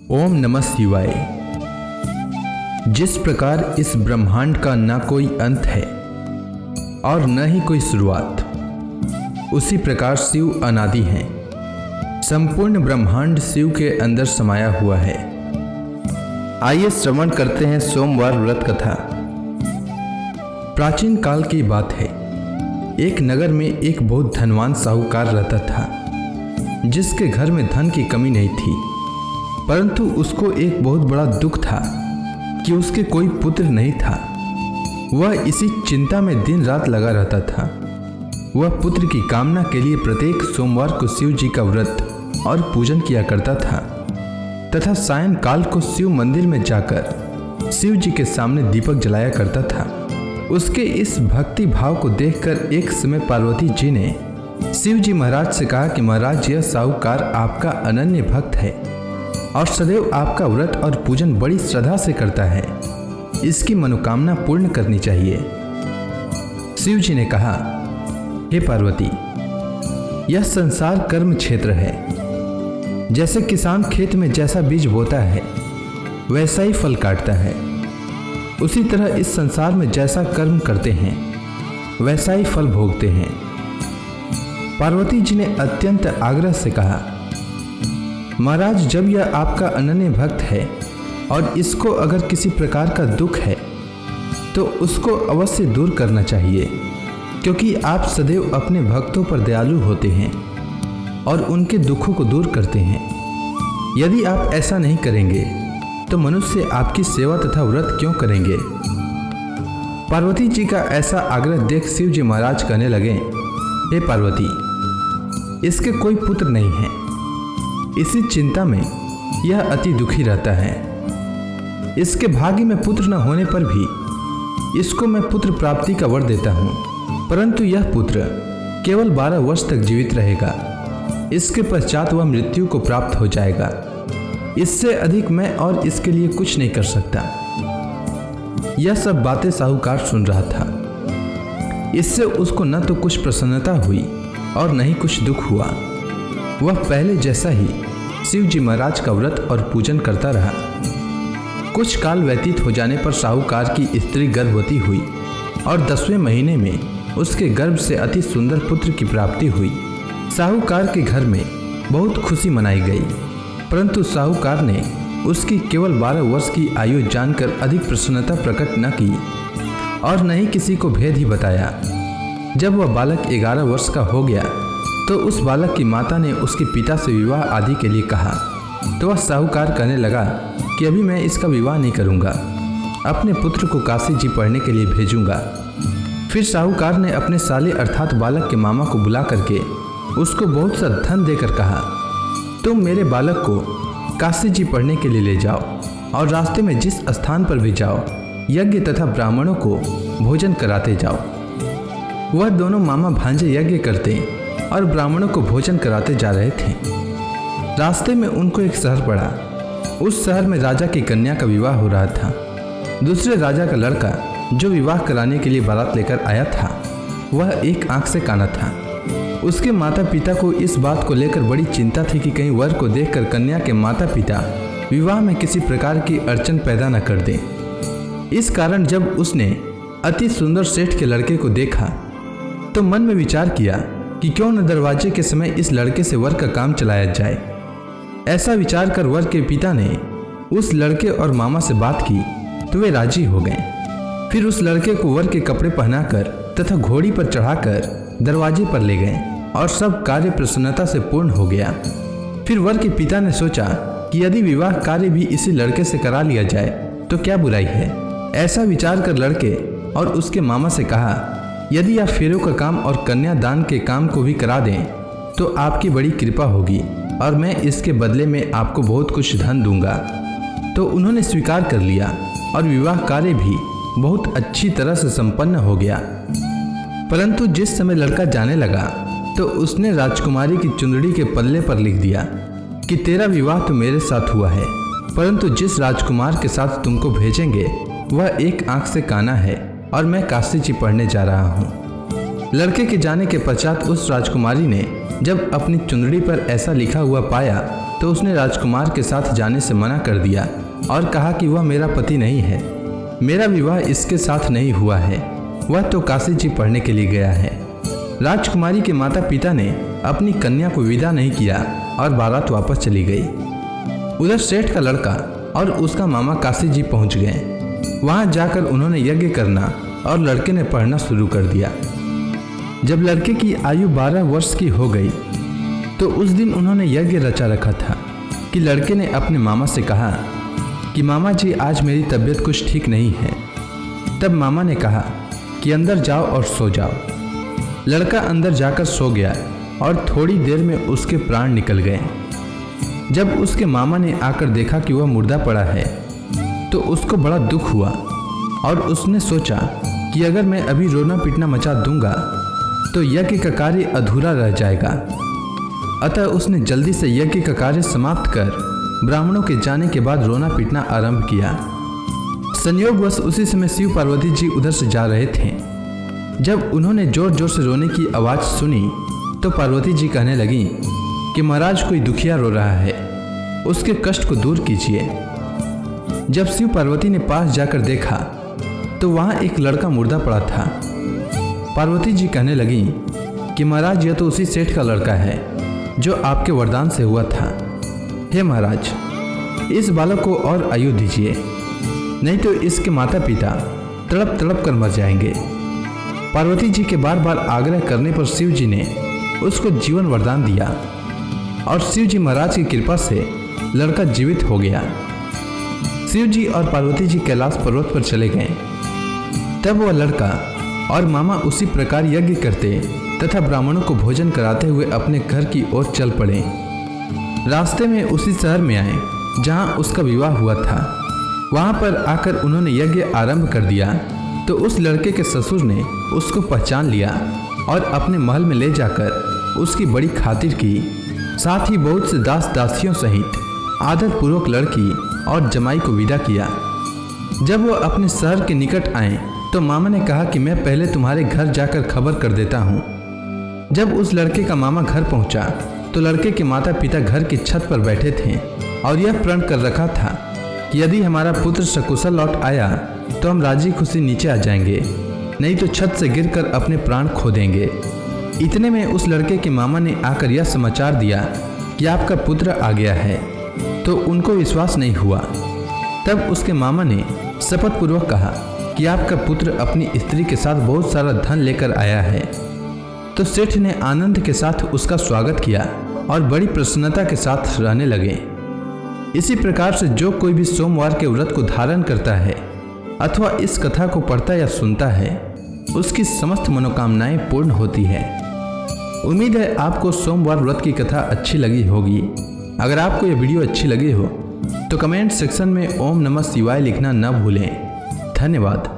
ओम नमः शिवाय। जिस प्रकार इस ब्रह्मांड का न कोई अंत है और न ही कोई शुरुआत, उसी प्रकार शिव अनादि हैं। संपूर्ण ब्रह्मांड शिव के अंदर समाया हुआ है। आइए श्रवण करते हैं सोमवार व्रत कथा। प्राचीन काल की बात है। एक नगर में एक बहुत धनवान साहूकार रहता था, जिसके घर में धन की कमी नहीं थी, परंतु उसको एक बहुत बड़ा दुख था कि उसके कोई पुत्र नहीं था। वह इसी चिंता में दिन रात लगा रहता था। वह पुत्र की कामना के लिए प्रत्येक सोमवार को शिव जी का व्रत और पूजन किया करता था तथा सायंकाल को शिव मंदिर में जाकर शिव जी के सामने दीपक जलाया करता था। उसके इस भक्ति भाव को देखकर एक समय पार्वती जी ने शिव जी महाराज से कहा कि महाराज, यह साहूकार आपका अनन्य भक्त है और सदैव आपका व्रत और पूजन बड़ी श्रद्धा से करता है। इसकी मनोकामना पूर्ण करनी चाहिए। शिव जी ने कहा, हे पार्वती, यह संसार कर्म क्षेत्र है। जैसे किसान खेत में जैसा बीज बोता है वैसा ही फल काटता है, उसी तरह इस संसार में जैसा कर्म करते हैं वैसा ही फल भोगते हैं। पार्वती जी ने अत्यंत आग्रह से कहा, महाराज, जब यह आपका अनन्य भक्त है और इसको अगर किसी प्रकार का दुख है तो उसको अवश्य दूर करना चाहिए, क्योंकि आप सदैव अपने भक्तों पर दयालु होते हैं और उनके दुखों को दूर करते हैं। यदि आप ऐसा नहीं करेंगे तो मनुष्य आपकी सेवा तथा व्रत क्यों करेंगे। पार्वती जी का ऐसा आग्रह देख शिव जी महाराज कहने लगे, हे पार्वती, इसके कोई पुत्र नहीं है। इसी चिंता में यह अति दुखी रहता है। इसके भाग्य में पुत्र न होने पर भी इसको मैं पुत्र प्राप्ति का वर देता हूँ, परंतु यह पुत्र केवल 12 वर्ष तक जीवित रहेगा। इसके पश्चात वह मृत्यु को प्राप्त हो जाएगा। इससे अधिक मैं और इसके लिए कुछ नहीं कर सकता। यह सब बातें साहूकार सुन रहा था। इससे उसको न तो कुछ प्रसन्नता हुई और न ही कुछ दुख हुआ। वह पहले जैसा ही शिव जी महाराज का व्रत और पूजन करता रहा। कुछ काल व्यतीत हो जाने पर साहूकार की स्त्री गर्भवती हुई और 10वें महीने में उसके गर्भ से अति सुंदर पुत्र की प्राप्ति हुई। साहूकार के घर में बहुत खुशी मनाई गई, परंतु साहूकार ने उसकी केवल 12 वर्ष की आयु जानकर अधिक प्रसन्नता प्रकट न की और न ही किसी को भेद ही बताया। जब वह बालक 11 वर्ष का हो गया तो उस बालक की माता ने उसके पिता से विवाह आदि के लिए कहा, तो वह साहूकार कहने लगा कि अभी मैं इसका विवाह नहीं करूंगा, अपने पुत्र को काशी जी पढ़ने के लिए भेजूंगा। फिर साहूकार ने अपने साले अर्थात बालक के मामा को बुला करके उसको बहुत सा धन देकर कहा, तुम मेरे बालक को काशी जी पढ़ने के लिए ले जाओ और रास्ते में जिस स्थान पर भी जाओ यज्ञ तथा ब्राह्मणों को भोजन कराते जाओ। वह दोनों मामा भांजे यज्ञ करते और ब्राह्मणों को भोजन कराते जा रहे थे। रास्ते में उनको एक शहर पड़ा। उस शहर में राजा की कन्या का विवाह हो रहा था। दूसरे राजा का लड़का जो विवाह कराने के लिए बारात लेकर आया था, वह एक आंख से काना था। उसके माता पिता को इस बात को लेकर बड़ी चिंता थी कि कहीं वर को देखकर कन्या के माता पिता विवाह में किसी प्रकार की अड़चन पैदा न कर दें। इस कारण जब उसने अति सुंदर सेठ के लड़के को देखा तो मन में विचार किया कि क्यों न दरवाजे के समय इस लड़के से वर का काम चलाया जाए। ऐसा विचार कर वर के पिता ने उस लड़के और मामा से बात की तो वे राजी हो गए। फिर उस लड़के को वर के कपड़े पहनाकर तथा घोड़ी पर चढ़ाकर दरवाजे पर ले गए और सब कार्य प्रसन्नता से पूर्ण हो गया। फिर वर के पिता ने सोचा कि यदि विवाह कार्य भी इसी लड़के से करा लिया जाए तो क्या बुराई है। ऐसा विचार कर लड़के और उसके मामा से कहा, यदि आप फेरों का काम और कन्यादान के काम को भी करा दें तो आपकी बड़ी कृपा होगी और मैं इसके बदले में आपको बहुत कुछ धन दूंगा। तो उन्होंने स्वीकार कर लिया और विवाह कार्य भी बहुत अच्छी तरह से संपन्न हो गया। परंतु जिस समय लड़का जाने लगा तो उसने राजकुमारी की चुंदड़ी के पल्ले पर लिख दिया कि तेरा विवाह तो मेरे साथ हुआ है, परंतु जिस राजकुमार के साथ तुमको भेजेंगे वह एक आंख से काना है और मैं काशी जी पढ़ने जा रहा हूँ। लड़के के जाने के पश्चात उस राजकुमारी ने जब अपनी चुंदड़ी पर ऐसा लिखा हुआ पाया तो उसने राजकुमार के साथ जाने से मना कर दिया और कहा कि वह मेरा पति नहीं है, मेरा विवाह इसके साथ नहीं हुआ है, वह तो काशी जी पढ़ने के लिए गया है। राजकुमारी के माता पिता ने अपनी कन्या को विदा नहीं किया और बारात वापस चली गई। उधर सेठ का लड़का और उसका मामा काशी जी पहुंच गए। वहां जाकर उन्होंने यज्ञ करना और लड़के ने पढ़ना शुरू कर दिया। जब लड़के की आयु 12 वर्ष की हो गई तो उस दिन उन्होंने यज्ञ रचा रखा था कि लड़के ने अपने मामा से कहा कि मामा जी आज मेरी तबीयत कुछ ठीक नहीं है। तब मामा ने कहा कि अंदर जाओ और सो जाओ। लड़का अंदर जाकर सो गया और थोड़ी देर में उसके प्राण निकल गए। जब उसके मामा ने आकर देखा कि वह मुर्दा पड़ा है तो उसको बड़ा दुख हुआ और उसने सोचा कि अगर मैं अभी रोना पीटना मचा दूंगा तो यज्ञ का कार्य अधूरा रह जाएगा। अतः उसने जल्दी से यज्ञ का कार्य समाप्त कर ब्राह्मणों के जाने के बाद रोना पीटना आरंभ किया। संयोगवश उसी समय शिव पार्वती जी उधर से जा रहे थे। जब उन्होंने जोर जोर से रोने की आवाज़ सुनी तो पार्वती जी कहने लगी कि महाराज कोई दुखिया रो रहा है, उसके कष्ट को दूर कीजिए। जब शिव पार्वती ने पास जाकर देखा तो वहाँ एक लड़का मुर्दा पड़ा था। पार्वती जी कहने लगी कि महाराज यह तो उसी सेठ का लड़का है जो आपके वरदान से हुआ था। हे महाराज, इस बालक को और आयु दीजिए, नहीं तो इसके माता पिता तड़प तड़प कर मर जाएंगे। पार्वती जी के बार बार आग्रह करने पर शिव जी ने उसको जीवन वरदान दिया और शिव जी महाराज की कृपा से लड़का जीवित हो गया। शिव जी और पार्वती जी कैलाश पर्वत पर चले गए। तब वह लड़का और मामा उसी प्रकार यज्ञ करते तथा ब्राह्मणों को भोजन कराते हुए अपने घर की ओर चल पड़े। रास्ते में उसी शहर में आए जहां उसका विवाह हुआ था। वहां पर आकर उन्होंने यज्ञ आरंभ कर दिया तो उस लड़के के ससुर ने उसको पहचान लिया और अपने महल में ले जाकर उसकी बड़ी खातिर की। साथ ही बहुत से दास दासियों सहित आदरपूर्वक लड़की और जमाई को विदा किया। जब वह अपने शहर के निकट आए तो मामा ने कहा कि मैं पहले तुम्हारे घर जाकर खबर कर देता हूँ। जब उस लड़के का मामा घर पहुँचा तो लड़के के माता पिता घर की छत पर बैठे थे और यह प्रण कर रखा था कि यदि हमारा पुत्र सकुशल लौट आया तो हम राजी खुशी नीचे आ जाएंगे, नहीं तो छत से गिरकर अपने प्राण खो देंगे। इतने में उस लड़के के मामा ने आकर यह समाचार दिया कि आपका पुत्र आ गया है, तो उनको विश्वास नहीं हुआ। तब उसके मामा ने शपथ पूर्वक कहा कि आपका पुत्र अपनी स्त्री के साथ बहुत सारा धन लेकर आया है। तो सेठ ने आनंद के साथ उसका स्वागत किया और बड़ी प्रसन्नता के साथ रहने लगे। इसी प्रकार से जो कोई भी सोमवार के व्रत को धारण करता है अथवा इस कथा को पढ़ता या सुनता है उसकी समस्त मनोकामनाएं पूर्ण होती है। उम्मीद है आपको सोमवार व्रत की कथा अच्छी लगी होगी। अगर आपको यह वीडियो अच्छी लगी हो तो कमेंट सेक्शन में ओम नमः शिवाय लिखना न भूलें। धन्यवाद।